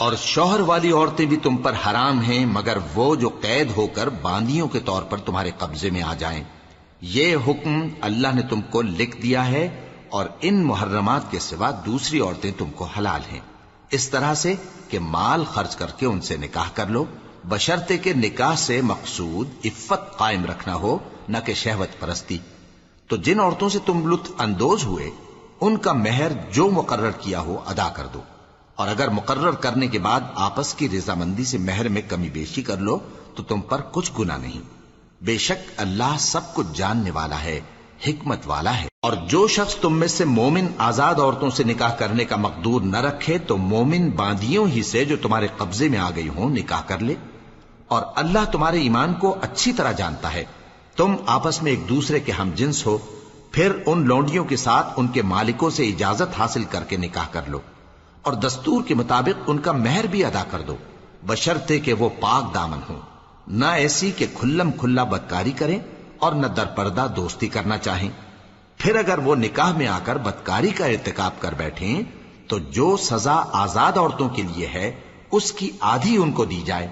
اور شوہر والی عورتیں بھی تم پر حرام ہیں مگر وہ جو قید ہو کر باندیوں کے طور پر تمہارے قبضے میں آ جائیں۔ یہ حکم اللہ نے تم کو لکھ دیا ہے، اور ان محرمات کے سوا دوسری عورتیں تم کو حلال ہیں، اس طرح سے کہ مال خرچ کر کے ان سے نکاح کر لو، بشرطے کہ نکاح سے مقصود عفت قائم رکھنا ہو، نہ کہ شہوت پرستی۔ تو جن عورتوں سے تم لطف اندوز ہوئے ان کا مہر جو مقرر کیا ہو ادا کر دو، اور اگر مقرر کرنے کے بعد آپس کی رضامندی سے مہر میں کمی بیشی کر لو تو تم پر کچھ گناہ نہیں۔ بے شک اللہ سب کچھ جاننے والا ہے، حکمت والا ہے۔ اور جو شخص تم میں سے مومن آزاد عورتوں سے نکاح کرنے کا مقدور نہ رکھے تو مومن باندیوں ہی سے جو تمہارے قبضے میں آ گئی ہوں نکاح کر لے، اور اللہ تمہارے ایمان کو اچھی طرح جانتا ہے۔ تم آپس میں ایک دوسرے کے ہم جنس ہو، پھر ان لونڈیوں کے ساتھ ان کے مالکوں سے اجازت حاصل کر کے نکاح کر لو، اور دستور کے مطابق ان کا مہر بھی ادا کر دو، بشرطے کہ وہ پاک دامن ہوں، نہ ایسی کہ کھلم کھلا بدکاری کریں اور نہ درپردہ دوستی کرنا چاہیں۔ پھر اگر وہ نکاح میں آ کر بدکاری کا ارتکاب کر بیٹھیں تو جو سزا آزاد عورتوں کے لیے ہے اس کی آدھی ان کو دی جائے۔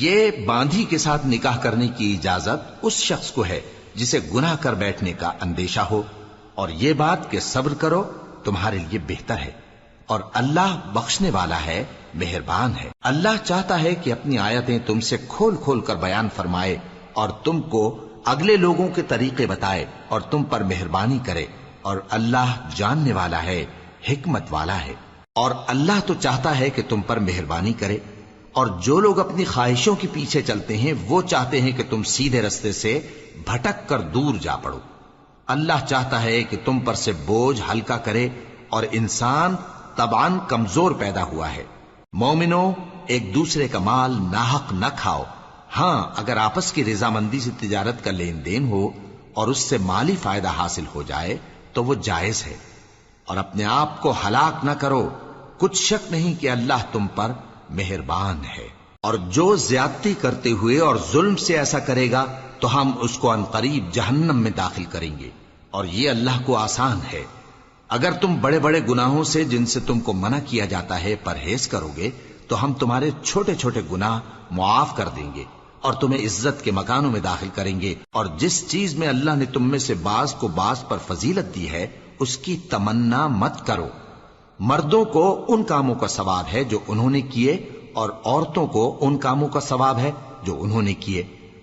یہ باندھی کے ساتھ نکاح کرنے کی اجازت اس شخص کو ہے جسے گناہ کر بیٹھنے کا اندیشہ ہو، اور یہ بات کہ صبر کرو تمہارے لیے بہتر ہے، اور اللہ بخشنے والا ہے، مہربان ہے۔ اللہ چاہتا ہے کہ اپنی آیتیں تم سے کھول کھول کر بیان فرمائے اور تم کو اگلے لوگوں کے طریقے بتائے اور تم پر مہربانی کرے، اور اللہ جاننے والا ہے، حکمت والا ہے۔ اور اللہ تو چاہتا ہے کہ تم پر مہربانی کرے، اور جو لوگ اپنی خواہشوں کے پیچھے چلتے ہیں وہ چاہتے ہیں کہ تم سیدھے رستے سے بھٹک کر دور جا پڑو۔ اللہ چاہتا ہے کہ تم پر سے بوجھ ہلکا کرے، اور انسان طبعاً کمزور پیدا ہوا ہے۔ مومنوں، ایک دوسرے کا مال ناحق نہ کھاؤ، ہاں اگر آپس کی رضامندی سے تجارت کا لین دین ہو اور اس سے مالی فائدہ حاصل ہو جائے تو وہ جائز ہے، اور اپنے آپ کو ہلاک نہ کرو، کچھ شک نہیں کہ اللہ تم پر مہربان ہے۔ اور جو زیادتی کرتے ہوئے اور ظلم سے ایسا کرے گا تو ہم اس کو عنقریب جہنم میں داخل کریں گے، اور یہ اللہ کو آسان ہے۔ اگر تم بڑے بڑے گناہوں سے جن سے تم کو منع کیا جاتا ہے پرہیز کرو گے تو ہم تمہارے چھوٹے چھوٹے گناہ معاف کر دیں گے اور تمہیں عزت کے مکانوں میں داخل کریں گے۔ اور جس چیز میں اللہ نے تم میں سے بعض کو بعض پر فضیلت دی ہے اس کی تمنا مت کرو۔ مردوں کو ان کاموں کا ثواب ہے جو انہوں نے کیے، اور عورتوں کو ان کاموں کا ثواب ہے جو انہوں نے کیے،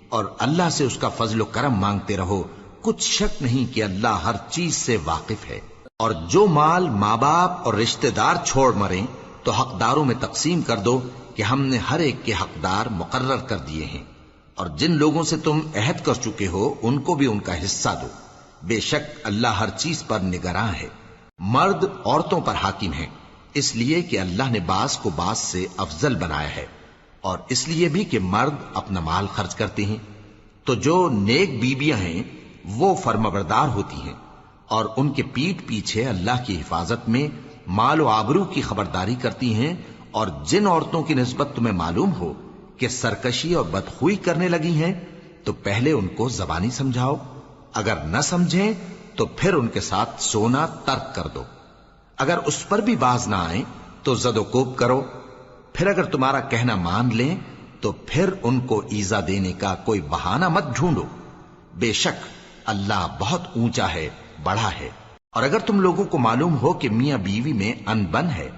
اور اللہ سے اس کا فضل و کرم مانگتے رہو، کچھ شک نہیں کہ اللہ ہر چیز سے واقف ہے۔ اور جو مال ماں باپ اور رشتہ دار چھوڑ مریں تو حقداروں میں تقسیم کر دو کہ ہم نے ہر ایک کے حقدار مقرر کر دیے ہیں، اور جن لوگوں سے تم عہد کر چکے ہو ان کو بھی ان کا حصہ دو، بے شک اللہ ہر چیز پر نگراں ہے۔ مرد عورتوں پر حاکم ہیں، اس لیے کہ اللہ نے بعض کو بعض سے افضل بنایا ہے، اور اس لیے بھی کہ مرد اپنا مال خرچ کرتے ہیں۔ تو جو نیک بیویاں ہیں وہ فرمانبردار ہوتی ہیں، اور ان کے پیٹھ پیچھے اللہ کی حفاظت میں مال و آبرو کی خبرداری کرتی ہیں۔ اور جن عورتوں کی نسبت تمہیں معلوم ہو کہ سرکشی اور بدخوئی کرنے لگی ہیں تو پہلے ان کو زبانی سمجھاؤ، اگر نہ سمجھیں تو پھر ان کے ساتھ سونا ترک کر دو۔ اگر اس پر بھی باز نہ آئیں تو زد و کوب کرو، پھر اگر تمہارا کہنا مان لیں تو پھر ان کو ایذا دینے کا کوئی بہانہ مت ڈھونڈو، بے شک اللہ بہت اونچا ہے، بڑا ہے۔ اور اگر تم لوگوں کو معلوم ہو کہ میاں بیوی میں ان بن ہے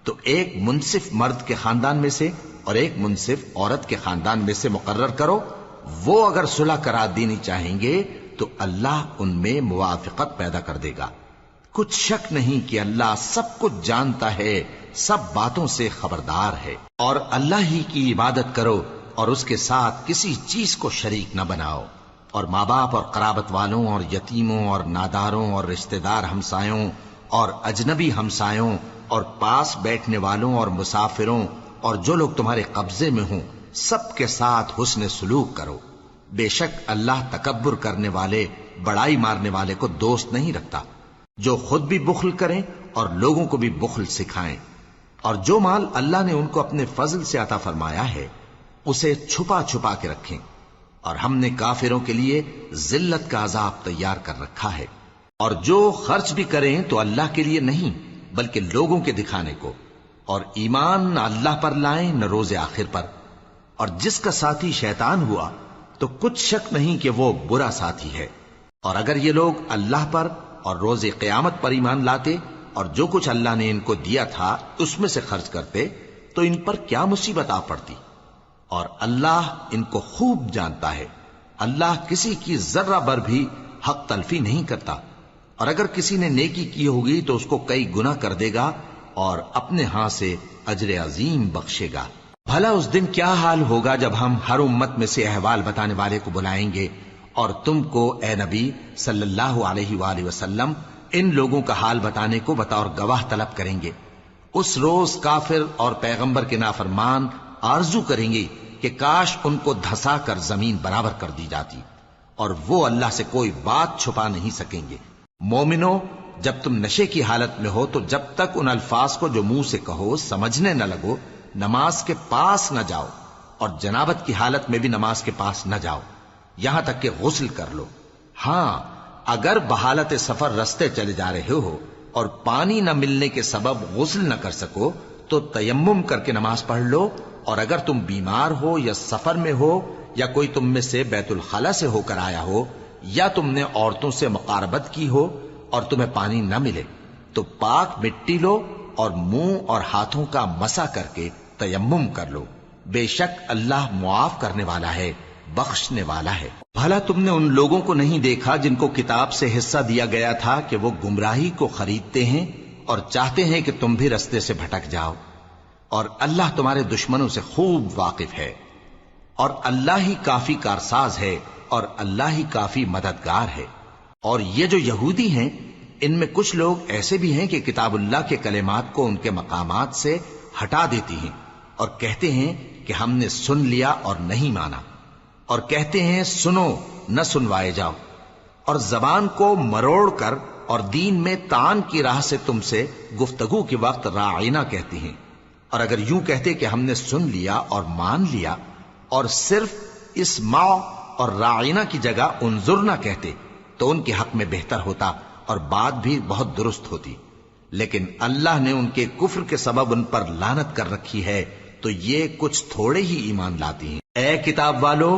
تو ایک منصف مرد کے خاندان میں سے اور ایک منصف عورت کے خاندان میں سے مقرر کرو، وہ اگر صلح کرا دینی چاہیں گے تو اللہ ان میں موافقت پیدا کر دے گا۔ کچھ شک نہیں کہ اللہ سب کچھ جانتا ہے، سب باتوں سے خبردار ہے۔ اور اللہ ہی کی عبادت کرو اور اس کے ساتھ کسی چیز کو شریک نہ بناؤ، اور ماں باپ اور قرابت والوں اور یتیموں اور ناداروں اور رشتہ دار ہمسایوں اور اجنبی ہمسایوں اور پاس بیٹھنے والوں اور مسافروں اور جو لوگ تمہارے قبضے میں ہوں سب کے ساتھ حسن سلوک کرو، بے شک اللہ تکبر کرنے والے، بڑائی مارنے والے کو دوست نہیں رکھتا۔ جو خود بھی بخل کریں اور لوگوں کو بھی بخل سکھائیں، اور جو مال اللہ نے ان کو اپنے فضل سے عطا فرمایا ہے اسے چھپا چھپا کے رکھیں، اور ہم نے کافروں کے لیے ذلت کا عذاب تیار کر رکھا ہے۔ اور جو خرچ بھی کریں تو اللہ کے لیے نہیں بلکہ لوگوں کے دکھانے کو، اور ایمان نہ اللہ پر لائیں نہ روز آخر پر، اور جس کا ساتھی شیطان ہوا تو کچھ شک نہیں کہ وہ برا ساتھی ہے۔ اور اگر یہ لوگ اللہ پر اور روز قیامت پر ایمان لاتے اور جو کچھ اللہ نے ان کو دیا تھا اس میں سے خرچ کرتے تو ان پر کیا مصیبت آ پڑتی، اور اللہ ان کو خوب جانتا ہے۔ اللہ کسی کی ذرہ بر بھی حق تلفی نہیں کرتا، اور اگر کسی نے نیکی کی ہوگی تو اس کو کئی گنا کر دے گا اور اپنے ہاں سے اجر عظیم بخشے گا۔ بھلا اس دن کیا حال ہوگا جب ہم ہر امت میں سے احوال بتانے والے کو بلائیں گے اور تم کو اے نبی صلی اللہ علیہ وآلہ وسلم ان لوگوں کا حال بتانے کو بطور گواہ طلب کریں گے۔ اس روز کافر اور پیغمبر کے نافرمان آرزو کریں گے کہ کاش ان کو دھسا کر زمین برابر کر دی جاتی، اور وہ اللہ سے کوئی بات چھپا نہیں سکیں گے۔ مومنو، جب تم نشے کی حالت میں ہو تو جب تک ان الفاظ کو جو منہ سے کہو سمجھنے نہ لگو نماز کے پاس نہ جاؤ، اور جنابت کی حالت میں بھی نماز کے پاس نہ جاؤ یہاں تک کہ غسل کر لو۔ ہاں، اگر بحالت سفر رستے چلے جا رہے ہو اور پانی نہ ملنے کے سبب غسل نہ کر سکو تو تیمم کر کے نماز پڑھ لو، اور اگر تم بیمار ہو یا سفر میں ہو یا کوئی تم میں سے بیت الخلا سے ہو کر آیا ہو یا تم نے عورتوں سے مقاربت کی ہو اور تمہیں پانی نہ ملے تو پاک مٹی لو اور منہ اور ہاتھوں کا مسح کر کے تیمم کر لو، بے شک اللہ معاف کرنے والا ہے، بخشنے والا ہے۔ بھلا تم نے ان لوگوں کو نہیں دیکھا جن کو کتاب سے حصہ دیا گیا تھا کہ وہ گمراہی کو خریدتے ہیں اور چاہتے ہیں کہ تم بھی رستے سے بھٹک جاؤ، اور اللہ تمہارے دشمنوں سے خوب واقف ہے، اور اللہ ہی کافی کارساز ہے، اور اللہ ہی کافی مددگار ہے۔ اور یہ جو یہودی ہیں ان میں کچھ لوگ ایسے بھی ہیں کہ کتاب اللہ کے کلمات کو ان کے مقامات سے ہٹا دیتی ہیں اور کہتے ہیں کہ ہم نے سن لیا اور نہیں مانا، اور کہتے ہیں سنو نہ سنوائے جاؤ، اور زبان کو مروڑ کر اور دین میں طعن کی راہ سے تم سے گفتگو کے وقت راعینا کہتی ہیں۔ اور اگر یوں کہتے کہ ہم نے سن لیا اور مان لیا اور صرف اسمع اور راعینا کی جگہ انظرنا کہتے تو ان کے حق میں بہتر ہوتا اور بات بھی بہت درست ہوتی، لیکن اللہ نے ان کے کفر کے سبب ان پر لعنت کر رکھی ہے تو یہ کچھ تھوڑے ہی ایمان لاتی ہیں۔ اے کتاب والو،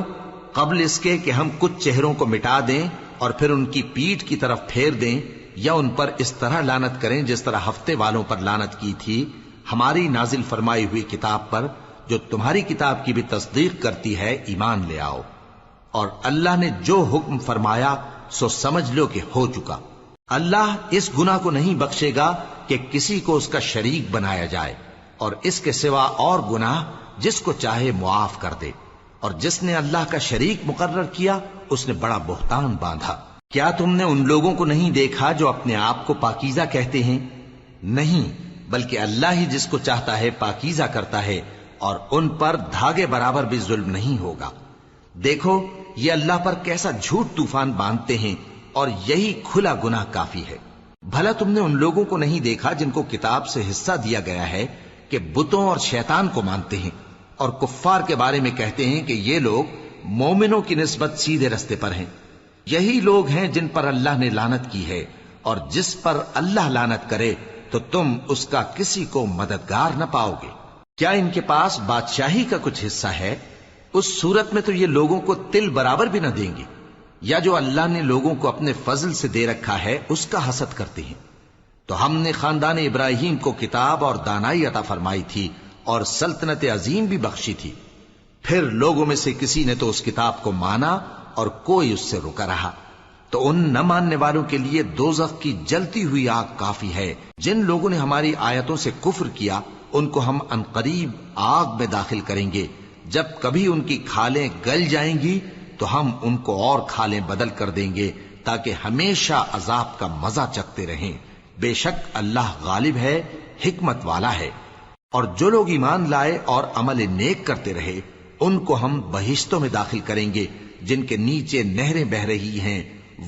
قبل اس کے کہ ہم کچھ چہروں کو مٹا دیں اور پھر ان کی پیٹھ کی طرف پھیر دیں یا ان پر اس طرح لعنت کریں جس طرح ہفتے والوں پر لعنت کی تھی، ہماری نازل فرمائی ہوئی کتاب پر جو تمہاری کتاب کی بھی تصدیق کرتی ہے ایمان لے آؤ، اور اللہ نے جو حکم فرمایا سو سمجھ لو کہ ہو چکا۔ اللہ اس گناہ کو نہیں بخشے گا کہ کسی کو اس کا شریک بنایا جائے، اور اس کے سوا اور گناہ جس کو چاہے معاف کر دے، اور جس نے اللہ کا شریک مقرر کیا اس نے بڑا بہتان باندھا۔ کیا تم نے ان لوگوں کو نہیں دیکھا جو اپنے آپ کو پاکیزہ کہتے ہیں؟ نہیں، بلکہ اللہ ہی جس کو چاہتا ہے پاکیزہ کرتا ہے، اور ان پر دھاگے برابر بھی ظلم نہیں ہوگا۔ دیکھو یہ اللہ پر کیسا جھوٹ طوفان باندھتے ہیں، اور یہی کھلا گناہ کافی ہے۔ بھلا تم نے ان لوگوں کو نہیں دیکھا جن کو کتاب سے حصہ دیا گیا ہے کہ بتوں اور شیطان کو مانتے ہیں، اور کفار کے بارے میں کہتے ہیں کہ یہ لوگ مومنوں کی نسبت سیدھے رستے پر ہیں۔ یہی لوگ ہیں جن پر اللہ نے لعنت کی ہے، اور جس پر اللہ لعنت کرے تو تم اس کا کسی کو مددگار نہ پاؤ گے۔ کیا ان کے پاس بادشاہی کا کچھ حصہ ہے؟ اس صورت میں تو یہ لوگوں کو تل برابر بھی نہ دیں گے، یا جو اللہ نے لوگوں کو اپنے فضل سے دے رکھا ہے اس کا حسد کرتے ہیں۔ تو ہم نے خاندان ابراہیم کو کتاب اور دانائی عطا فرمائی تھی اور سلطنت عظیم بھی بخشی تھی، پھر لوگوں میں سے کسی نے تو اس کتاب کو مانا اور کوئی اس سے رکا رہا، تو ان نہ ماننے والوں کے لیے دوزخ کی جلتی ہوئی آگ کافی ہے۔ جن لوگوں نے ہماری آیتوں سے کفر کیا ان کو ہم عنقریب آگ میں داخل کریں گے، جب کبھی ان کی کھالیں گل جائیں گی تو ہم ان کو اور کھالیں بدل کر دیں گے تاکہ ہمیشہ عذاب کا مزہ چکھتے رہیں۔ بے شک اللہ غالب ہے، حکمت والا ہے۔ اور جو لوگ ایمان لائے اور عمل نیک کرتے رہے ان کو ہم بہشتوں میں داخل کریں گے جن کے نیچے نہریں بہ رہی ہیں،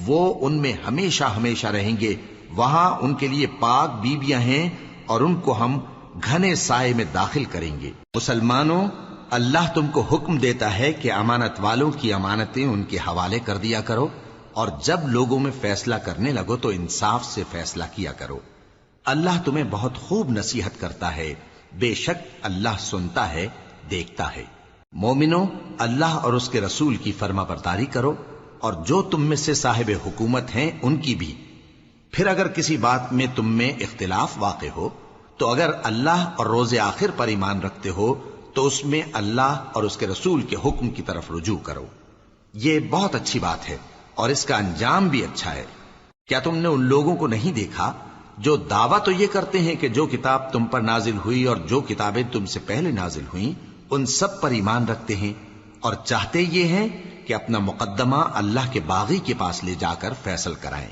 وہ ان میں ہمیشہ ہمیشہ رہیں گے، وہاں ان کے لیے پاک بیویاں ہیں اور ان کو ہم گھنے سائے میں داخل کریں گے۔ مسلمانوں، اللہ تم کو حکم دیتا ہے کہ امانت والوں کی امانتیں ان کے حوالے کر دیا کرو، اور جب لوگوں میں فیصلہ کرنے لگو تو انصاف سے فیصلہ کیا کرو۔ اللہ تمہیں بہت خوب نصیحت کرتا ہے بے شک اللہ سنتا ہے، دیکھتا ہے۔ مومنو، اللہ اور اس کے رسول کی فرما برداری کرو، اور جو تم میں سے صاحب حکومت ہیں ان کی بھی۔ پھر اگر کسی بات میں تم میں اختلاف واقع ہو تو اگر اللہ اور روز آخر پر ایمان رکھتے ہو تو اس میں اللہ اور اس کے رسول کے حکم کی طرف رجوع کرو۔ یہ بہت اچھی بات ہے اور اس کا انجام بھی اچھا ہے۔ کیا تم نے ان لوگوں کو نہیں دیکھا جو دعویٰ تو یہ کرتے ہیں کہ جو کتاب تم پر نازل ہوئی اور جو کتابیں تم سے پہلے نازل ہوئیں ان سب پر ایمان رکھتے ہیں، اور چاہتے یہ ہیں کہ اپنا مقدمہ اللہ کے باغی کے پاس لے جا کر فیصل کرائیں،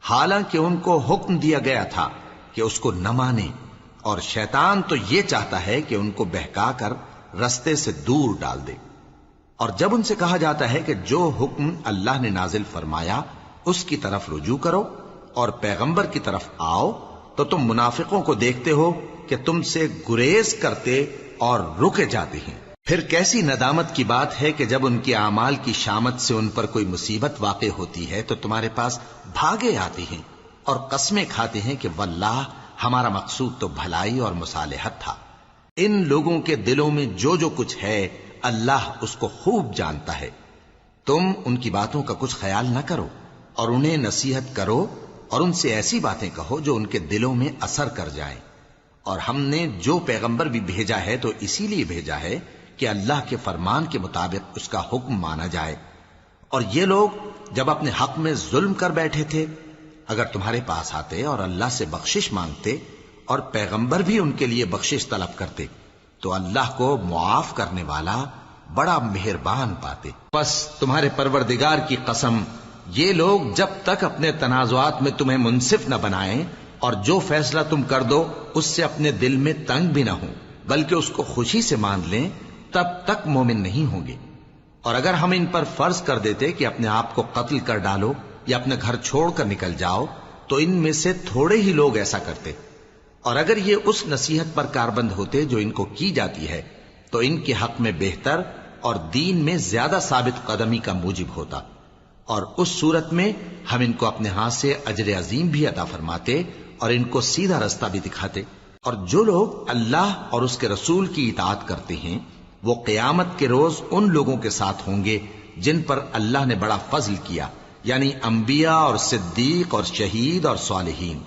حالانکہ ان کو حکم دیا گیا تھا کہ اس کو نہ مانیں، اور شیطان تو یہ چاہتا ہے کہ ان کو بہکا کر رستے سے دور ڈال دے۔ اور جب ان سے کہا جاتا ہے کہ جو حکم اللہ نے نازل فرمایا اس کی طرف رجوع کرو اور پیغمبر کی طرف آؤ، تو تم منافقوں کو دیکھتے ہو کہ تم سے گریز کرتے اور رکے جاتے ہیں۔ پھر کیسی ندامت کی بات ہے کہ جب ان کے اعمال کی شامت سے ان پر کوئی مصیبت واقع ہوتی ہے تو تمہارے پاس بھاگے آتے ہیں اور قسمیں کھاتے ہیں کہ واللہ ہمارا مقصود تو بھلائی اور مصالحت تھا۔ ان لوگوں کے دلوں میں جو جو کچھ ہے اللہ اس کو خوب جانتا ہے۔ تم ان کی باتوں کا کچھ خیال نہ کرو اور انہیں نصیحت کرو اور ان سے ایسی باتیں کہو جو ان کے دلوں میں اثر کر جائیں۔ اور ہم نے جو پیغمبر بھی بھیجا ہے تو اسی لیے بھیجا ہے کہ اللہ کے فرمان کے مطابق اس کا حکم مانا جائے۔ اور یہ لوگ جب اپنے حق میں ظلم کر بیٹھے تھے، اگر تمہارے پاس آتے اور اللہ سے بخشش مانگتے اور پیغمبر بھی ان کے لیے بخشش طلب کرتے تو اللہ کو معاف کرنے والا بڑا مہربان پاتے۔ بس تمہارے پروردگار کی قسم، یہ لوگ جب تک اپنے تنازعات میں تمہیں منصف نہ بنائیں اور جو فیصلہ تم کر دو اس سے اپنے دل میں تنگ بھی نہ ہوں بلکہ اس کو خوشی سے مان لیں، تب تک مومن نہیں ہوں گے۔ اور اگر ہم ان پر فرض کر دیتے کہ اپنے آپ کو قتل کر ڈالو یا اپنا گھر چھوڑ کر نکل جاؤ تو ان میں سے تھوڑے ہی لوگ ایسا کرتے، اور اگر یہ اس نصیحت پر کاربند ہوتے جو ان کو کی جاتی ہے تو ان کے حق میں بہتر اور دین میں زیادہ ثابت قدمی کا موجب ہوتا، اور اس صورت میں ہم ان کو اپنے ہاتھ سے اجر عظیم بھی عطا فرماتے اور ان کو سیدھا رستہ بھی دکھاتے۔ اور جو لوگ اللہ اور اس کے رسول کی اطاعت کرتے ہیں وہ قیامت کے روز ان لوگوں کے ساتھ ہوں گے جن پر اللہ نے بڑا فضل کیا، یعنی انبیاء اور صدیق اور شہید اور صالحین،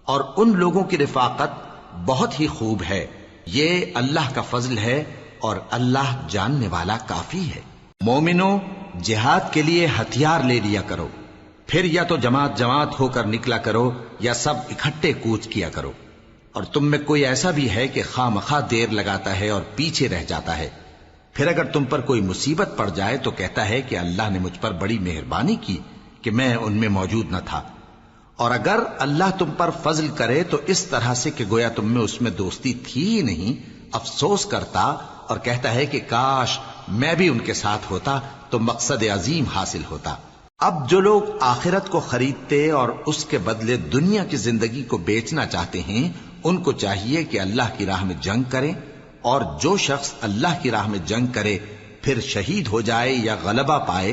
اور ان لوگوں کی رفاقت بہت ہی خوب ہے۔ یہ اللہ کا فضل ہے اور اللہ جاننے والا کافی ہے۔ مومنو، جہاد کے لیے ہتھیار لے لیا کرو، پھر یا تو جماعت جماعت ہو کر نکلا کرو یا سب اکٹھے کوچ کیا کرو۔ اور تم میں کوئی ایسا بھی ہے کہ خواہ مخواہ دیر لگاتا ہے اور پیچھے رہ جاتا ہے، پھر اگر تم پر کوئی مصیبت پڑ جائے تو کہتا ہے کہ اللہ نے مجھ پر بڑی مہربانی کی کہ میں ان میں موجود نہ تھا۔ اور اگر اللہ تم پر فضل کرے تو اس طرح سے کہ گویا تم میں اس میں دوستی تھی ہی نہیں، افسوس کرتا اور کہتا ہے کہ کاش میں بھی ان کے ساتھ ہوتا تو مقصد عظیم حاصل ہوتا۔ اب جو لوگ آخرت کو خریدتے اور اس کے بدلے دنیا کی زندگی کو بیچنا چاہتے ہیں ان کو چاہیے کہ اللہ کی راہ میں جنگ کریں، اور جو شخص اللہ کی راہ میں جنگ کرے پھر شہید ہو جائے یا غلبہ پائے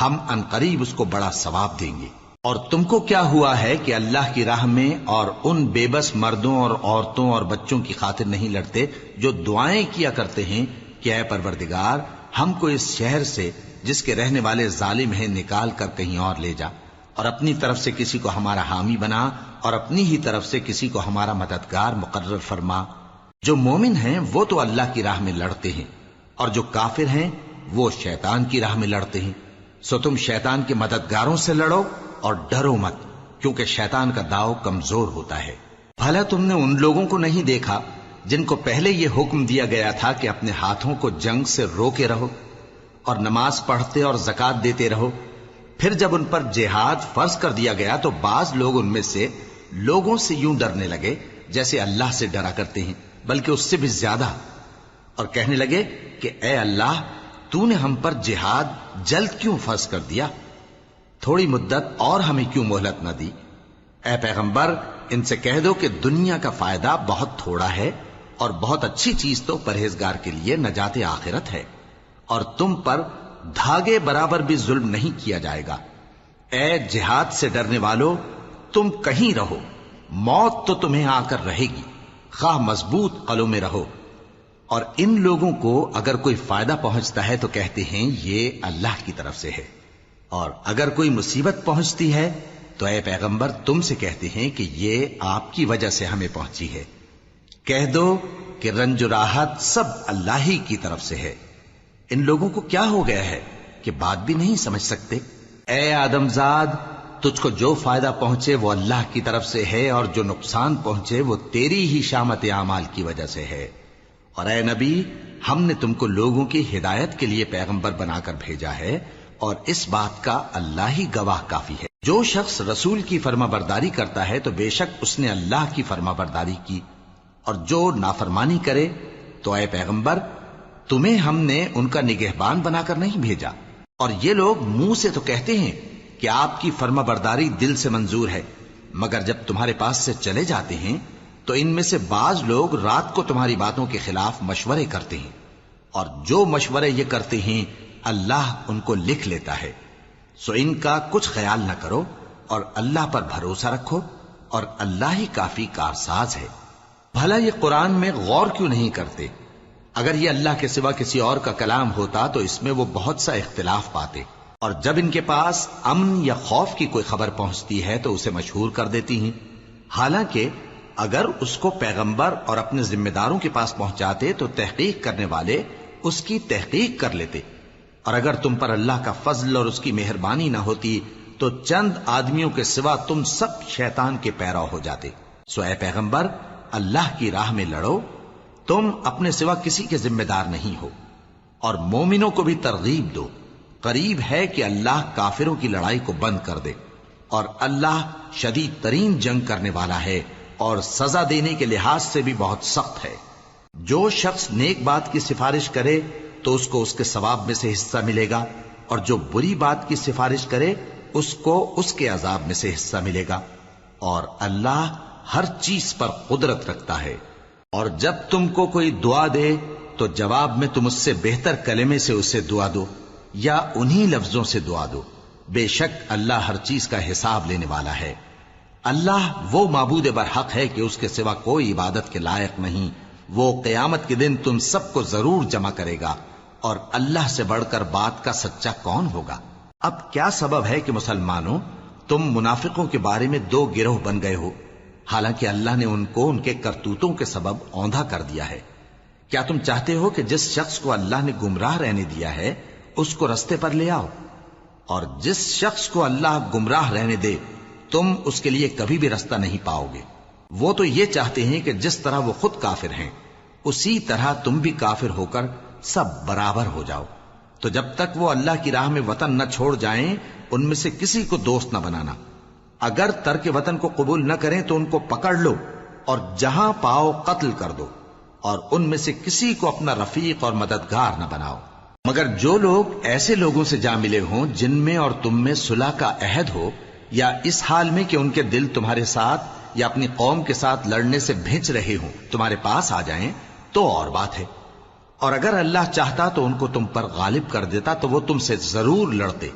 ہم عنقریب اس کو بڑا ثواب دیں گے۔ اور تم کو کیا ہوا ہے کہ اللہ کی راہ میں اور ان بے بس مردوں اور عورتوں اور بچوں کی خاطر نہیں لڑتے جو دعائیں کیا کرتے ہیں کہ اے پروردگار ہم کو اس شہر سے جس کے رہنے والے ظالم ہیں نکال کر کہیں اور لے جا، اور اپنی طرف سے کسی کو ہمارا حامی بنا اور اپنی ہی طرف سے کسی کو ہمارا مددگار مقرر فرما۔ جو مومن ہیں وہ تو اللہ کی راہ میں لڑتے ہیں، اور جو کافر ہیں وہ شیطان کی راہ میں لڑتے ہیں، سو تم شیطان کے مددگاروں سے لڑو اور ڈرو مت، کیونکہ شیطان کا داؤ کمزور ہوتا ہے۔ بھلا تم نے ان لوگوں کو نہیں دیکھا جن کو پہلے یہ حکم دیا گیا تھا کہ اپنے ہاتھوں کو جنگ سے روکے رہو اور نماز پڑھتے اور زکوٰۃ دیتے رہو، پھر جب ان پر جہاد فرض کر دیا گیا تو بعض لوگ ان میں سے لوگوں سے یوں ڈرنے لگے جیسے اللہ سے ڈرا کرتے ہیں، بلکہ اس سے بھی زیادہ، اور کہنے لگے کہ اے اللہ تو نے ہم پر جہاد جلد کیوں فرض کر دیا، تھوڑی مدت اور ہمیں کیوں مہلت نہ دی۔ اے پیغمبر ان سے کہہ دو کہ دنیا کا فائدہ بہت تھوڑا ہے اور بہت اچھی چیز تو پرہیزگار کے لیے نجات آخرت ہے، اور تم پر دھاگے برابر بھی ظلم نہیں کیا جائے گا۔ اے جہاد سے ڈرنے والو، تم کہیں رہو، موت تو تمہیں آ کر رہے گی، خواہ مضبوط قلعوں میں رہو۔ اور ان لوگوں کو اگر کوئی فائدہ پہنچتا ہے تو کہتے ہیں یہ اللہ کی طرف سے ہے، اور اگر کوئی مصیبت پہنچتی ہے تو اے پیغمبر تم سے کہتے ہیں کہ یہ آپ کی وجہ سے ہمیں پہنچی ہے۔ کہہ دو کہ رنج و راحت سب اللہ ہی کی طرف سے ہے۔ ان لوگوں کو کیا ہو گیا ہے کہ بات بھی نہیں سمجھ سکتے؟ اے آدم زاد، تجھ کو جو فائدہ پہنچے وہ اللہ کی طرف سے ہے، اور جو نقصان پہنچے وہ تیری ہی شامت اعمال کی وجہ سے ہے۔ اور اے نبی، ہم نے تم کو لوگوں کی ہدایت کے لیے پیغمبر بنا کر بھیجا ہے، اور اس بات کا اللہ ہی گواہ کافی ہے۔ جو شخص رسول کی فرما برداری کرتا ہے تو بے شک اس نے اللہ کی فرما برداری کی، اور جو نافرمانی کرے تو اے پیغمبر تمہیں ہم نے ان کا نگہبان بنا کر نہیں بھیجا۔ اور یہ لوگ منہ سے تو کہتے ہیں کہ آپ کی فرما برداری دل سے منظور ہے، مگر جب تمہارے پاس سے چلے جاتے ہیں تو ان میں سے بعض لوگ رات کو تمہاری باتوں کے خلاف مشورے کرتے ہیں، اور جو مشورے یہ کرتے ہیں اللہ ان کو لکھ لیتا ہے۔ سو ان کا کچھ خیال نہ کرو اور اللہ پر بھروسہ رکھو، اور اللہ ہی کافی کارساز ہے۔ بھلا یہ قرآن میں غور کیوں نہیں کرتے؟ اگر یہ اللہ کے سوا کسی اور کا کلام ہوتا تو اس میں وہ بہت سا اختلاف پاتے، اور جب ان کے پاس امن یا خوف کی کوئی خبر پہنچتی ہے تو اسے مشہور کر دیتی ہیں، حالانکہ اگر اس کو پیغمبر اور اپنے ذمہ داروں کے پاس پہنچاتے تو تحقیق کرنے والے اس کی تحقیق کر لیتے، اور اگر تم پر اللہ کا فضل اور اس کی مہربانی نہ ہوتی تو چند آدمیوں کے سوا تم سب شیطان کے پیرو ہو جاتے۔ سو اے پیغمبر اللہ کی راہ میں لڑو، تم اپنے سوا کسی کے ذمہ دار نہیں ہو، اور مومنوں کو بھی ترغیب دو۔ قریب ہے کہ اللہ کافروں کی لڑائی کو بند کر دے، اور اللہ شدید ترین جنگ کرنے والا ہے اور سزا دینے کے لحاظ سے بھی بہت سخت ہے۔ جو شخص نیک بات کی سفارش کرے تو اس کو اس کے ثواب میں سے حصہ ملے گا، اور جو بری بات کی سفارش کرے اس کو اس کے عذاب میں سے حصہ ملے گا، اور اللہ ہر چیز پر قدرت رکھتا ہے۔ اور جب تم کو کوئی دعا دے تو جواب میں تم اس سے بہتر کلمے سے اسے دعا دو، یا انہی لفظوں سے دعا دو، بے شک اللہ ہر چیز کا حساب لینے والا ہے۔ اللہ وہ معبود برحق ہے کہ اس کے سوا کوئی عبادت کے لائق نہیں۔ وہ قیامت کے دن تم سب کو ضرور جمع کرے گا، اور اللہ سے بڑھ کر بات کا سچا کون ہوگا؟ اب کیا سبب ہے کہ مسلمانوں تم منافقوں کے بارے میں دو گروہ بن گئے ہو، حالانکہ اللہ نے ان کو ان کے کرتوتوں کے سبب اوندھا کر دیا ہے؟ کیا تم چاہتے ہو کہ جس شخص کو اللہ نے گمراہ رہنے دیا ہے اس کو رستے پر لے آؤ، اور جس شخص کو اللہ گمراہ رہنے دے تم اس کے لیے کبھی بھی رستہ نہیں پاؤ گے؟ وہ تو یہ چاہتے ہیں کہ جس طرح وہ خود کافر ہیں اسی طرح تم بھی کافر ہو کر سب برابر ہو جاؤ۔ تو جب تک وہ اللہ کی راہ میں وطن نہ چھوڑ جائیں ان میں سے کسی کو دوست نہ بنانا۔ اگر ترک وطن کو قبول نہ کریں تو ان کو پکڑ لو اور جہاں پاؤ قتل کر دو، اور ان میں سے کسی کو اپنا رفیق اور مددگار نہ بناؤ، مگر جو لوگ ایسے لوگوں سے جا ملے ہوں جن میں اور تم میں صلح کا عہد ہو، یا اس حال میں کہ ان کے دل تمہارے ساتھ یا اپنی قوم کے ساتھ لڑنے سے بھنچ رہے ہوں تمہارے پاس آ جائیں تو اور بات ہے، اور اگر اللہ چاہتا تو ان کو تم پر غالب کر دیتا تو وہ تم سے ضرور لڑتے۔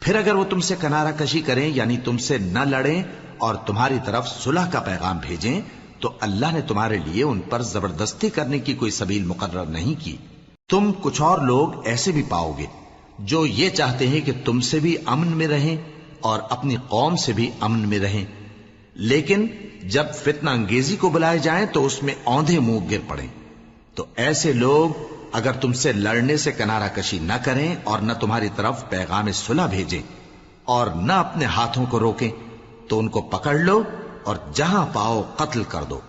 پھر اگر وہ تم سے کنارہ کشی کریں یعنی تم سے نہ لڑیں اور تمہاری طرف صلح کا پیغام بھیجیں تو اللہ نے تمہارے لیے ان پر زبردستی کرنے کی کوئی سبیل مقرر نہیں کی۔ تم کچھ اور لوگ ایسے بھی پاؤ گے جو یہ چاہتے ہیں کہ تم سے بھی امن میں رہیں اور اپنی قوم سے بھی امن میں رہیں، لیکن جب فتنہ انگیزی کو بلائے جائیں تو اس میں اوندھے منہ گر پڑیں۔ تو ایسے لوگ اگر تم سے لڑنے سے کنارہ کشی نہ کریں اور نہ تمہاری طرف پیغام صلح بھیجیں اور نہ اپنے ہاتھوں کو روکیں تو ان کو پکڑ لو اور جہاں پاؤ قتل کر دو،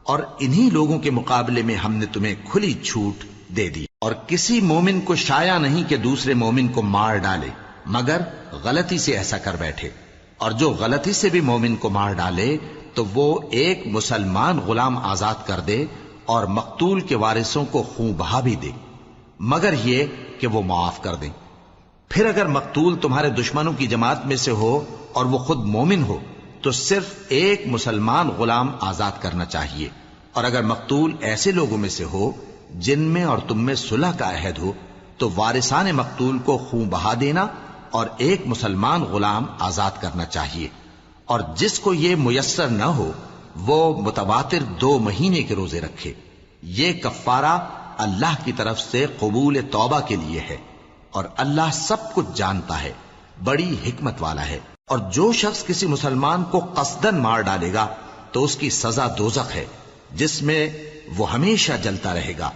اور انہی لوگوں کے مقابلے میں ہم نے تمہیں کھلی چھوٹ دے دی۔ اور کسی مومن کو شایع نہیں کہ دوسرے مومن کو مار ڈالے مگر غلطی سے ایسا کر بیٹھے، اور جو غلطی سے بھی مومن کو مار ڈالے تو وہ ایک مسلمان غلام آزاد کر دے اور مقتول کے وارثوں کو خون بہا بھی دے، مگر یہ کہ وہ معاف کر دیں۔ پھر اگر مقتول تمہارے دشمنوں کی جماعت میں سے ہو اور وہ خود مومن ہو تو صرف ایک مسلمان غلام آزاد کرنا چاہیے، اور اگر مقتول ایسے لوگوں میں سے ہو جن میں اور تم میں صلح کا عہد ہو تو وارثان مقتول کو خون بہا دینا اور ایک مسلمان غلام آزاد کرنا چاہیے، اور جس کو یہ میسر نہ ہو وہ متواتر 2 مہینے کے روزے رکھے. یہ کفارہ اللہ کی طرف سے قبول توبہ کے لیے ہے، اور اللہ سب کچھ جانتا ہے، بڑی حکمت والا ہے. اور جو شخص کسی مسلمان کو قصدن مار ڈالے گا تو اس کی سزا دوزخ ہے، جس میں وہ ہمیشہ جلتا رہے گا،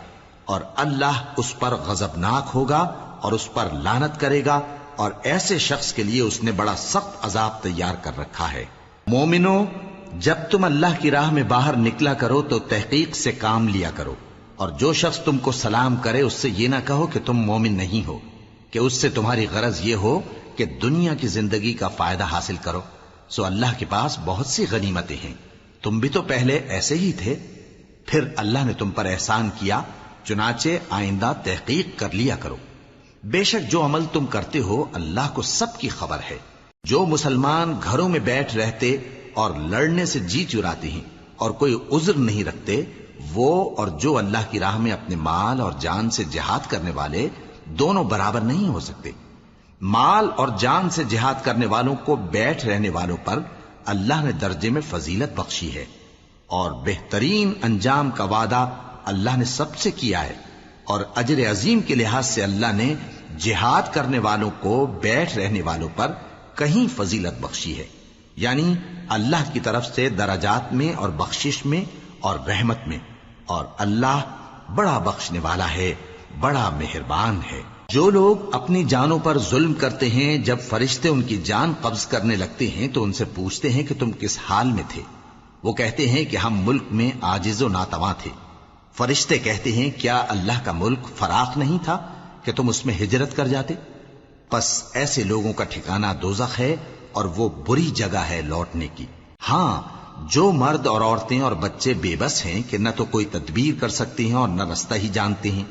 اور اللہ اس پر غضبناک ہوگا اور اس پر لعنت کرے گا، اور ایسے شخص کے لیے اس نے بڑا سخت عذاب تیار کر رکھا ہے. مومنو، جب تم اللہ کی راہ میں باہر نکلا کرو تو تحقیق سے کام لیا کرو، اور جو شخص تم کو سلام کرے اس سے یہ نہ کہو کہ تم مومن نہیں ہو، کہ اس سے تمہاری غرض یہ ہو کہ دنیا کی زندگی کا فائدہ حاصل کرو. سو اللہ کے پاس بہت سی غنیمتیں ہیں، تم بھی تو پہلے ایسے ہی تھے، پھر اللہ نے تم پر احسان کیا، چنانچہ آئندہ تحقیق کر لیا کرو. بے شک جو عمل تم کرتے ہو اللہ کو سب کی خبر ہے. جو مسلمان گھروں میں بیٹھ رہتے اور لڑنے سے جی چراتے ہیں اور کوئی عذر نہیں رکھتے، وہ اور جو اللہ کی راہ میں اپنے مال اور جان سے جہاد کرنے والے دونوں برابر نہیں ہو سکتے. مال اور جان سے جہاد کرنے والوں کو بیٹھ رہنے والوں پر اللہ نے درجے میں فضیلت بخشی ہے، اور بہترین انجام کا وعدہ اللہ نے سب سے کیا ہے. اور اجر عظیم کے لحاظ سے اللہ نے جہاد کرنے والوں کو بیٹھ رہنے والوں پر کہیں فضیلت بخشی ہے، یعنی اللہ کی طرف سے درجات میں اور بخشش میں اور رحمت میں. اور اللہ بڑا بخشنے والا ہے، بڑا مہربان ہے. جو لوگ اپنی جانوں پر ظلم کرتے ہیں، جب فرشتے ان کی جان قبض کرنے لگتے ہیں تو ان سے پوچھتے ہیں کہ تم کس حال میں تھے؟ وہ کہتے ہیں کہ ہم ملک میں عاجز و ناتواں تھے. فرشتے کہتے ہیں کیا اللہ کا ملک فراخ نہیں تھا کہ تم اس میں ہجرت کر جاتے؟ پس ایسے لوگوں کا ٹھکانہ دوزخ ہے، اور وہ بری جگہ ہے لوٹنے کی. ہاں، جو مرد اور عورتیں اور بچے بے بس ہیں کہ نہ تو کوئی تدبیر کر سکتے ہیں اور نہ رستہ ہی جانتے ہیں،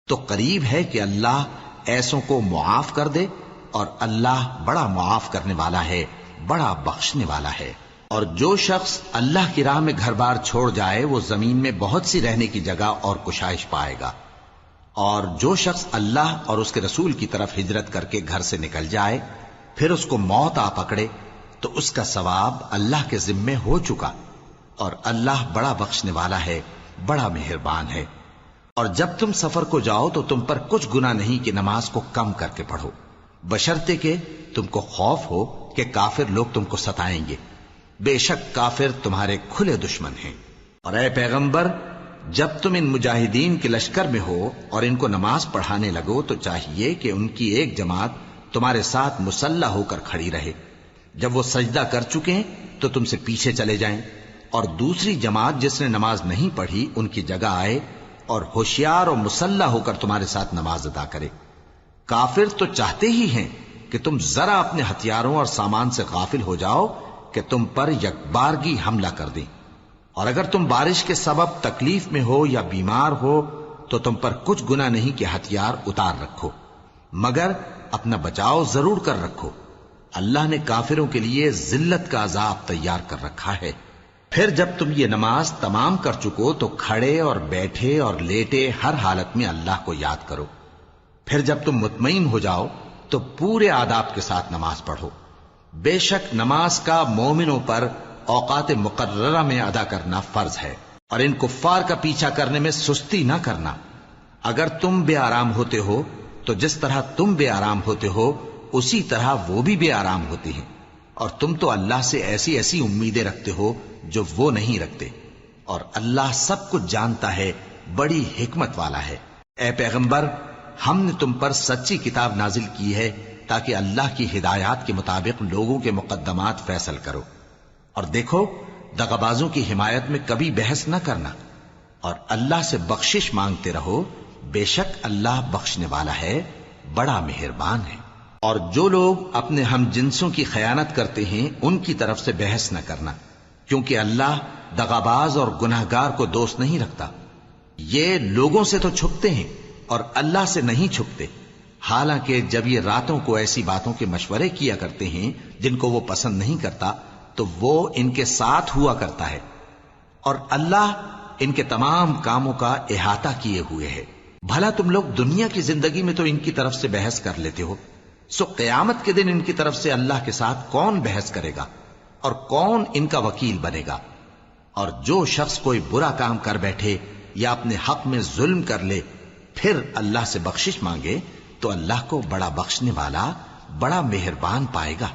تو قریب ہے کہ اللہ ایسوں کو معاف کر دے، اور اللہ بڑا معاف کرنے والا ہے، بڑا بخشنے والا ہے. اور جو شخص اللہ کی راہ میں گھر بار چھوڑ جائے وہ زمین میں بہت سی رہنے کی جگہ اور کشائش پائے گا. اور جو شخص اللہ اور اس کے رسول کی طرف ہجرت کر کے گھر سے نکل جائے پھر اس کو موت آ پکڑے تو اس کا ثواب اللہ کے ذمے ہو چکا، اور اللہ بڑا بخشنے والا ہے، بڑا مہربان ہے. اور جب تم سفر کو جاؤ تو تم پر کچھ گناہ نہیں کہ نماز کو کم کر کے پڑھو، بشرطے کہ تم کو خوف ہو کہ کافر لوگ تم کو ستائیں گے. بے شک کافر تمہارے کھلے دشمن ہیں. اور اے پیغمبر، جب تم ان مجاہدین کے لشکر میں ہو اور ان کو نماز پڑھانے لگو تو چاہیے کہ ان کی ایک جماعت تمہارے ساتھ مسلح ہو کر کھڑی رہے. جب وہ سجدہ کر چکے ہیں تو تم سے پیچھے چلے جائیں، اور دوسری جماعت جس نے نماز نہیں پڑھی ان کی جگہ آئے اور ہوشیار اور مسلح ہو کر تمہارے ساتھ نماز ادا کرے. کافر تو چاہتے ہی ہیں کہ تم ذرا اپنے ہتھیاروں اور سامان سے غافل ہو جاؤ کہ تم پر یکبارگی حملہ کر دیں. اور اگر تم بارش کے سبب تکلیف میں ہو یا بیمار ہو تو تم پر کچھ گناہ نہیں کہ ہتھیار اتار رکھو، مگر اپنا بچاؤ ضرور کر رکھو. اللہ نے کافروں کے لیے ذلت کا عذاب تیار کر رکھا ہے. پھر جب تم یہ نماز تمام کر چکو تو کھڑے اور بیٹھے اور لیٹے ہر حالت میں اللہ کو یاد کرو. پھر جب تم مطمئن ہو جاؤ تو پورے آداب کے ساتھ نماز پڑھو. بے شک نماز کا مومنوں پر اوقات مقررہ میں ادا کرنا فرض ہے، اور ان کفار کا پیچھا کرنے میں سستی نہ کرنا. اگر تم بے آرام ہوتے ہو تو جس طرح تم بے آرام ہوتے ہو اسی طرح وہ بھی بے آرام ہوتے ہیں، اور تم تو اللہ سے ایسی ایسی امیدیں رکھتے ہو جو وہ نہیں رکھتے، اور اللہ سب کچھ جانتا ہے، بڑی حکمت والا ہے. اے پیغمبر، ہم نے تم پر سچی کتاب نازل کی ہے تاکہ اللہ کی ہدایات کے مطابق لوگوں کے مقدمات فیصل کرو. اور دیکھو، دغابازوں کی حمایت میں کبھی بحث نہ کرنا، اور اللہ سے بخشش مانگتے رہو. بے شک اللہ بخشنے والا ہے، بڑا مہربان ہے. اور جو لوگ اپنے ہم جنسوں کی خیانت کرتے ہیں ان کی طرف سے بحث نہ کرنا، کیونکہ اللہ دغاباز اور گناہگار کو دوست نہیں رکھتا. یہ لوگوں سے تو چھپتے ہیں اور اللہ سے نہیں چھپتے، حالانکہ جب یہ راتوں کو ایسی باتوں کے مشورے کیا کرتے ہیں جن کو وہ پسند نہیں کرتا تو وہ ان کے ساتھ ہوا کرتا ہے، اور اللہ ان کے تمام کاموں کا احاطہ کیے ہوئے ہے. بھلا تم لوگ دنیا کی زندگی میں تو ان کی طرف سے بحث کر لیتے ہو، سو قیامت کے دن ان کی طرف سے اللہ کے ساتھ کون بحث کرے گا اور کون ان کا وکیل بنے گا؟ اور جو شخص کوئی برا کام کر بیٹھے یا اپنے حق میں ظلم کر لے پھر اللہ سے بخشش مانگے تو اللہ کو بڑا بخشنے والا بڑا مہربان پائے گا.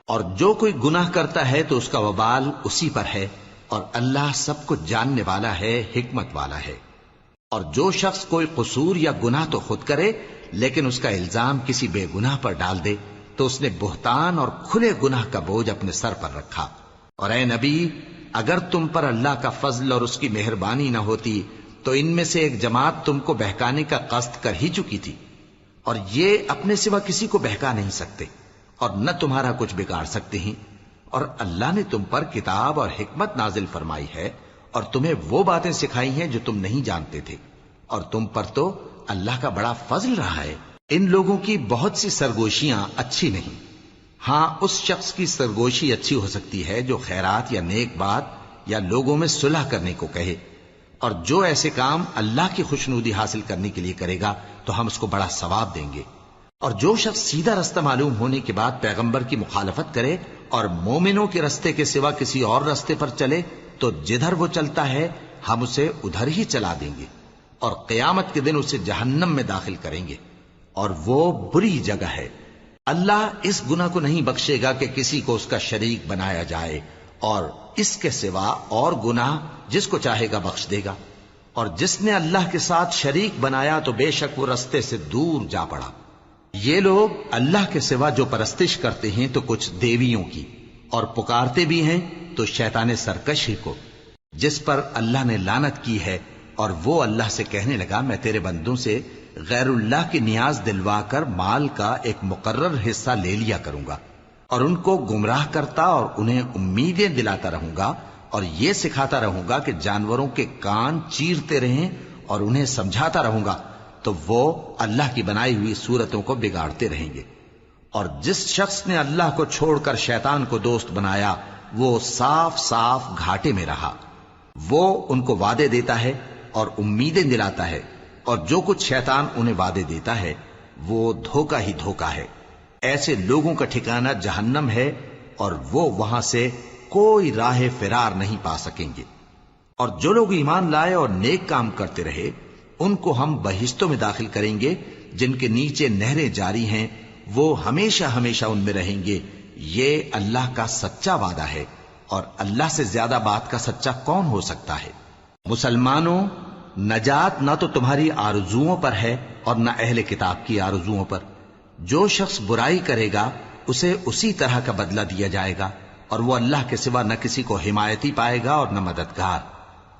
اور جو کوئی گناہ کرتا ہے تو اس کا وبال اسی پر ہے، اور اللہ سب کچھ جاننے والا ہے، حکمت والا ہے. اور جو شخص کوئی قصور یا گناہ تو خود کرے لیکن اس کا الزام کسی بے گناہ پر ڈال دے تو اس نے بہتان اور کھلے گناہ کا بوجھ اپنے سر پر رکھا. اور اے نبی، اگر تم پر اللہ کا فضل اور اس کی مہربانی نہ ہوتی تو ان میں سے ایک جماعت تم کو بہکانے کا قصد کر ہی چکی تھی، اور یہ اپنے سوا کسی کو بہکا نہیں سکتے اور نہ تمہارا کچھ بگاڑ سکتے ہیں. اور اللہ نے تم پر کتاب اور حکمت نازل فرمائی ہے اور تمہیں وہ باتیں سکھائی ہیں جو تم نہیں جانتے تھے، اور تم پر تو اللہ کا بڑا فضل رہا ہے. ان لوگوں کی بہت سی سرگوشیاں اچھی نہیں. ہاں، اس شخص کی سرگوشی اچھی ہو سکتی ہے جو خیرات یا نیک بات یا لوگوں میں صلح کرنے کو کہے، اور جو ایسے کام اللہ کی خوشنودی حاصل کرنے کے لیے کرے گا تو ہم اس کو بڑا ثواب دیں گے. اور جو شخص سیدھا رستہ معلوم ہونے کے بعد پیغمبر کی مخالفت کرے اور مومنوں کے رستے کے سوا کسی اور رستے پر چلے تو جدھر وہ چلتا ہے ہم اسے ادھر ہی چلا دیں گے، اور قیامت کے دن اسے جہنم میں داخل کریں گے، اور وہ بری جگہ ہے. اللہ اس گناہ کو نہیں بخشے گا کہ کسی کو اس کا شریک بنایا جائے، اور اس کے سوا اور گناہ جس کو چاہے گا بخش دے گا. اور جس نے اللہ کے ساتھ شریک بنایا تو بے شک وہ رستے سے دور جا پڑا. یہ لوگ اللہ کے سوا جو پرستش کرتے ہیں تو کچھ دیویوں کی، اور پکارتے بھی ہیں تو شیطان سرکشی کو جس پر اللہ نے لعنت کی ہے. اور وہ اللہ سے کہنے لگا میں تیرے بندوں سے غیر اللہ کی نیاز دلوا کر مال کا ایک مقرر حصہ لے لیا کروں گا، اور ان کو گمراہ کرتا اور انہیں امیدیں دلاتا رہوں گا، اور یہ سکھاتا رہوں گا کہ جانوروں کے کان چیرتے رہیں، اور انہیں سمجھاتا رہوں گا تو وہ اللہ کی بنائی ہوئی صورتوں کو بگاڑتے رہیں گے. اور جس شخص نے اللہ کو چھوڑ کر شیطان کو دوست بنایا وہ صاف صاف گھاٹے میں رہا. وہ ان کو وعدے دیتا ہے اور امیدیں دلاتا ہے، اور جو کچھ شیطان انہیں وعدے دیتا ہے وہ دھوکہ ہی دھوکہ ہے. ایسے لوگوں کا ٹھکانہ جہنم ہے، اور وہ وہاں سے کوئی راہ فرار نہیں پا سکیں گے. اور جو لوگ ایمان لائے اور نیک کام کرتے رہے ان کو ہم بہشتوں میں داخل کریں گے جن کے نیچے نہریں جاری ہیں، وہ ہمیشہ ہمیشہ ان میں رہیں گے. یہ اللہ کا سچا وعدہ ہے، اور اللہ سے زیادہ بات کا سچا کون ہو سکتا ہے. مسلمانوں، نجات نہ تو تمہاری آرزوؤں پر ہے اور نہ اہل کتاب کی آرزوؤں پر. جو شخص برائی کرے گا اسے اسی طرح کا بدلہ دیا جائے گا، اور وہ اللہ کے سوا نہ کسی کو حمایتی پائے گا اور نہ مددگار.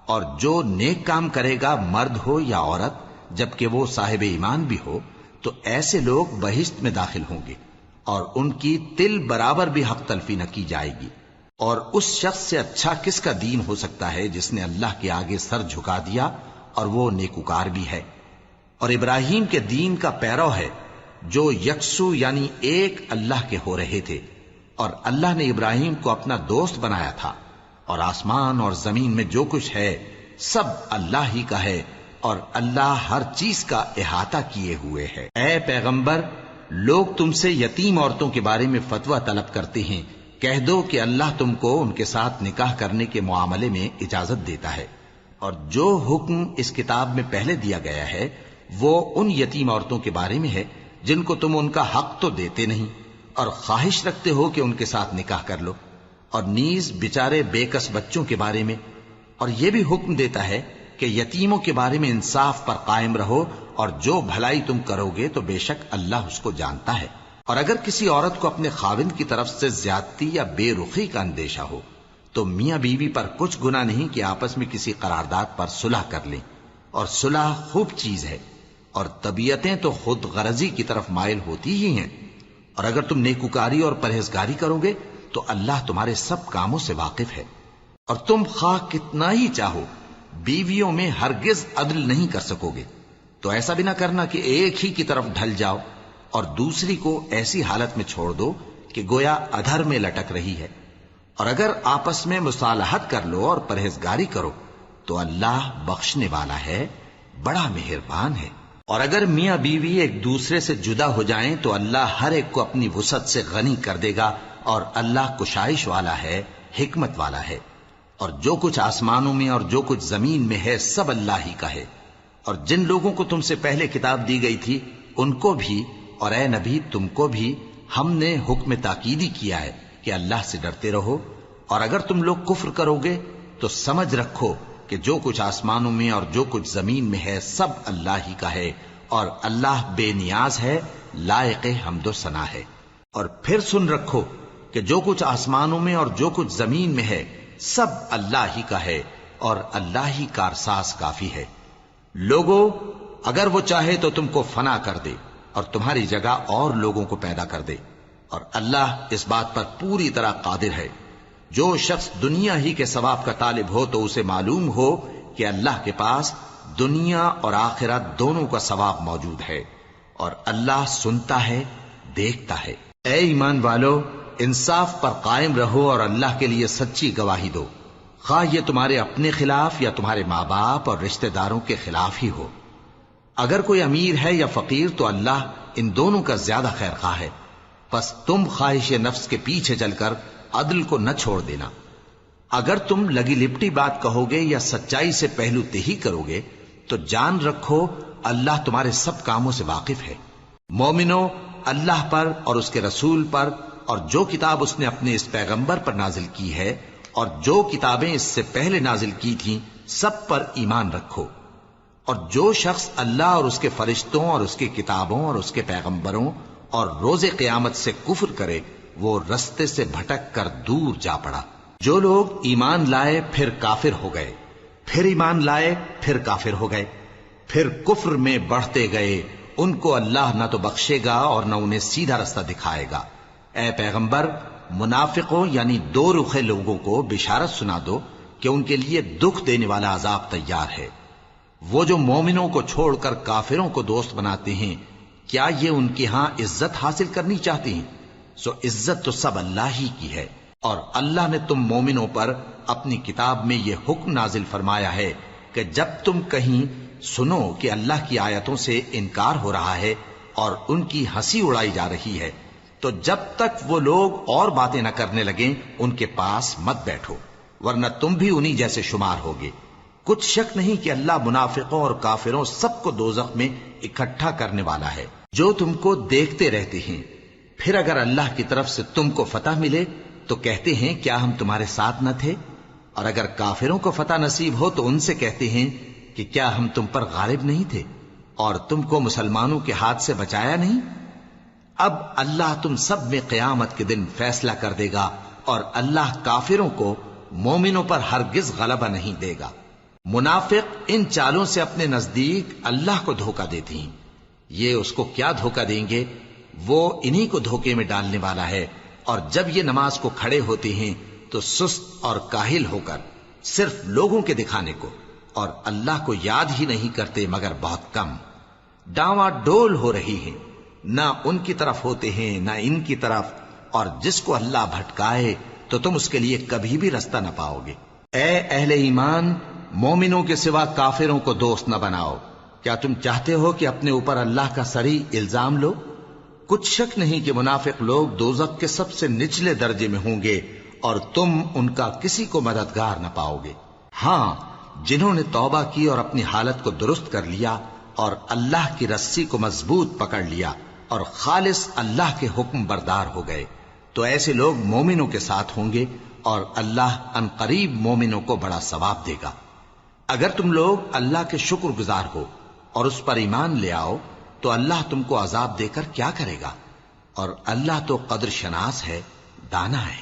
اور جو نیک کام کرے گا مرد ہو یا عورت جبکہ وہ صاحب ایمان بھی ہو تو ایسے لوگ بہشت میں داخل ہوں گے، اور ان کی تل برابر بھی حق تلفی نہ کی جائے گی. اور اس شخص سے اچھا کس کا دین ہو سکتا ہے جس نے اللہ کے آگے سر جھکا دیا اور وہ نیکوکار بھی ہے اور ابراہیم کے دین کا پیرو ہے جو یکسو یعنی ایک اللہ کے ہو رہے تھے. اور اللہ نے ابراہیم کو اپنا دوست بنایا تھا. اور آسمان اور زمین میں جو کچھ ہے سب اللہ ہی کا ہے، اور اللہ ہر چیز کا احاطہ کیے ہوئے ہے. اے پیغمبر، لوگ تم سے یتیم عورتوں کے بارے میں فتویٰ طلب کرتے ہیں. کہہ دو کہ اللہ تم کو ان کے ساتھ نکاح کرنے کے معاملے میں اجازت دیتا ہے، اور جو حکم اس کتاب میں پہلے دیا گیا ہے وہ ان یتیم عورتوں کے بارے میں ہے جن کو تم ان کا حق تو دیتے نہیں اور خواہش رکھتے ہو کہ ان کے ساتھ نکاح کر لو، اور نیز بیچارے بے کس بچوں کے بارے میں. اور یہ بھی حکم دیتا ہے کہ یتیموں کے بارے میں انصاف پر قائم رہو، اور جو بھلائی تم کرو گے تو بے شک اللہ اس کو جانتا ہے. اور اگر کسی عورت کو اپنے خاوند کی طرف سے زیادتی یا بے رخی کا اندیشہ ہو تو میاں بیوی پر کچھ گناہ نہیں کہ آپس میں کسی قرارداد پر صلح کر لیں، اور صلح خوب چیز ہے. اور طبیعتیں تو خود غرضی کی طرف مائل ہوتی ہی ہیں. اور اگر تم نیکوکاری اور پرہیزگاری کرو گے تو اللہ تمہارے سب کاموں سے واقف ہے. اور تم خواہ کتنا ہی چاہو بیویوں میں ہرگز عدل نہیں کر سکو گے، تو ایسا بھی نہ کرنا کہ ایک ہی کی طرف ڈھل جاؤ اور دوسری کو ایسی حالت میں چھوڑ دو کہ گویا ادھر میں لٹک رہی ہے. اور اگر آپس میں مصالحت کر لو اور پرہیزگاری کرو تو اللہ بخشنے والا ہے، بڑا مہربان ہے. اور اگر میاں بیوی ایک دوسرے سے جدا ہو جائیں تو اللہ ہر ایک کو اپنی وسعت سے غنی کر دے گا، اور اللہ کشائش والا ہے، حکمت والا ہے. اور جو کچھ آسمانوں میں اور جو کچھ زمین میں ہے سب اللہ ہی کا ہے۔ اور جن لوگوں کو تم سے پہلے کتاب دی گئی تھی ان کو بھی اور اے نبی تم کو بھی ہم نے حکم تاکیدی کیا ہے کہ اللہ سے ڈرتے رہو، اور اگر تم لوگ کفر کرو گے تو سمجھ رکھو کہ جو کچھ آسمانوں میں اور جو کچھ زمین میں ہے سب اللہ ہی کا ہے، اور اللہ بے نیاز ہے، لائق حمد و ثنا ہے۔ اور پھر سن رکھو کہ جو کچھ آسمانوں میں اور جو کچھ زمین میں ہے سب اللہ ہی کا ہے، اور اللہ ہی کارساز کافی ہے۔ لوگو اگر وہ چاہے تو تم کو فنا کر دے اور تمہاری جگہ اور لوگوں کو پیدا کر دے، اور اللہ اس بات پر پوری طرح قادر ہے۔ جو شخص دنیا ہی کے ثواب کا طالب ہو تو اسے معلوم ہو کہ اللہ کے پاس دنیا اور آخرت دونوں کا ثواب موجود ہے، اور اللہ سنتا ہے، دیکھتا ہے۔ اے ایمان والو، انصاف پر قائم رہو اور اللہ کے لیے سچی گواہی دو، خواہ یہ تمہارے اپنے خلاف یا تمہارے ماں باپ اور رشتہ داروں کے خلاف ہی ہو۔ اگر کوئی امیر ہے یا فقیر تو اللہ ان دونوں کا زیادہ خیر خواہ ہے، پس تم خواہش نفس کے پیچھے چل کر عدل کو نہ چھوڑ دینا۔ اگر تم لگی لپٹی بات کہو گے یا سچائی سے پہلو تہی کرو گے تو جان رکھو اللہ تمہارے سب کاموں سے واقف ہے۔ مومنو، اللہ پر اور اس کے رسول پر اور جو کتاب اس نے اپنے اس پیغمبر پر نازل کی ہے اور جو کتابیں اس سے پہلے نازل کی تھیں سب پر ایمان رکھو۔ اور جو شخص اللہ اور اس کے فرشتوں اور اس کی کتابوں اور اس کے پیغمبروں اور روز قیامت سے کفر کرے وہ رستے سے بھٹک کر دور جا پڑا۔ جو لوگ ایمان لائے پھر کافر ہو گئے، پھر ایمان لائے پھر کافر ہو گئے، پھر کفر میں بڑھتے گئے، ان کو اللہ نہ تو بخشے گا اور نہ انہیں سیدھا رستہ دکھائے گا۔ اے پیغمبر، منافقوں یعنی دو رخے لوگوں کو بشارت سنا دو کہ ان کے لیے دکھ دینے والا عذاب تیار ہے۔ وہ جو مومنوں کو چھوڑ کر کافروں کو دوست بناتے ہیں، کیا یہ ان کے ہاں عزت حاصل کرنی چاہتے ہیں؟ سو عزت تو سب اللہ ہی کی ہے۔ اور اللہ نے تم مومنوں پر اپنی کتاب میں یہ حکم نازل فرمایا ہے کہ جب تم کہیں سنو کہ اللہ کی آیتوں سے انکار ہو رہا ہے اور ان کی ہنسی اڑائی جا رہی ہے تو جب تک وہ لوگ اور باتیں نہ کرنے لگیں ان کے پاس مت بیٹھو، ورنہ تم بھی انہی جیسے شمار ہوگے۔ کچھ شک نہیں کہ اللہ منافقوں اور کافروں سب کو دوزخ میں اکٹھا کرنے والا ہے۔ جو تم کو دیکھتے رہتے ہیں، پھر اگر اللہ کی طرف سے تم کو فتح ملے تو کہتے ہیں کیا ہم تمہارے ساتھ نہ تھے، اور اگر کافروں کو فتح نصیب ہو تو ان سے کہتے ہیں کہ کیا ہم تم پر غالب نہیں تھے اور تم کو مسلمانوں کے ہاتھ سے بچایا نہیں۔ اب اللہ تم سب میں قیامت کے دن فیصلہ کر دے گا، اور اللہ کافروں کو مومنوں پر ہرگز غلبہ نہیں دے گا۔ منافق ان چالوں سے اپنے نزدیک اللہ کو دھوکہ دیتے ہیں، یہ اس کو کیا دھوکہ دیں گے، وہ انہی کو دھوکے میں ڈالنے والا ہے۔ اور جب یہ نماز کو کھڑے ہوتے ہیں تو سست اور کاہل ہو کر صرف لوگوں کے دکھانے کو اور اللہ کو یاد ہی نہیں کرتے مگر بہت کم، ڈاواں ڈول ہو رہی ہیں، نہ ان کی طرف ہوتے ہیں نہ ان کی طرف، اور جس کو اللہ بھٹکائے تو تم اس کے لیے کبھی بھی رستہ نہ پاؤ گے۔ اے اہل ایمان، مومنوں کے سوا کافروں کو دوست نہ بناؤ۔ کیا تم چاہتے ہو کہ اپنے اوپر اللہ کا صریح الزام لو؟ کچھ شک نہیں کہ منافق لوگ دوزخ کے سب سے نچلے درجے میں ہوں گے اور تم ان کا کسی کو مددگار نہ پاؤ گے۔ ہاں، جنہوں نے توبہ کی اور اپنی حالت کو درست کر لیا اور اللہ کی رسی کو مضبوط پکڑ لیا اور خالص اللہ کے حکم بردار ہو گئے تو ایسے لوگ مومنوں کے ساتھ ہوں گے، اور اللہ ان قریب مومنوں کو بڑا ثواب دے گا۔ اگر تم لوگ اللہ کے شکر گزار ہو اور اس پر ایمان لے آؤ تو اللہ تم کو عذاب دے کر کیا کرے گا، اور اللہ تو قدر شناس ہے، دانا ہے۔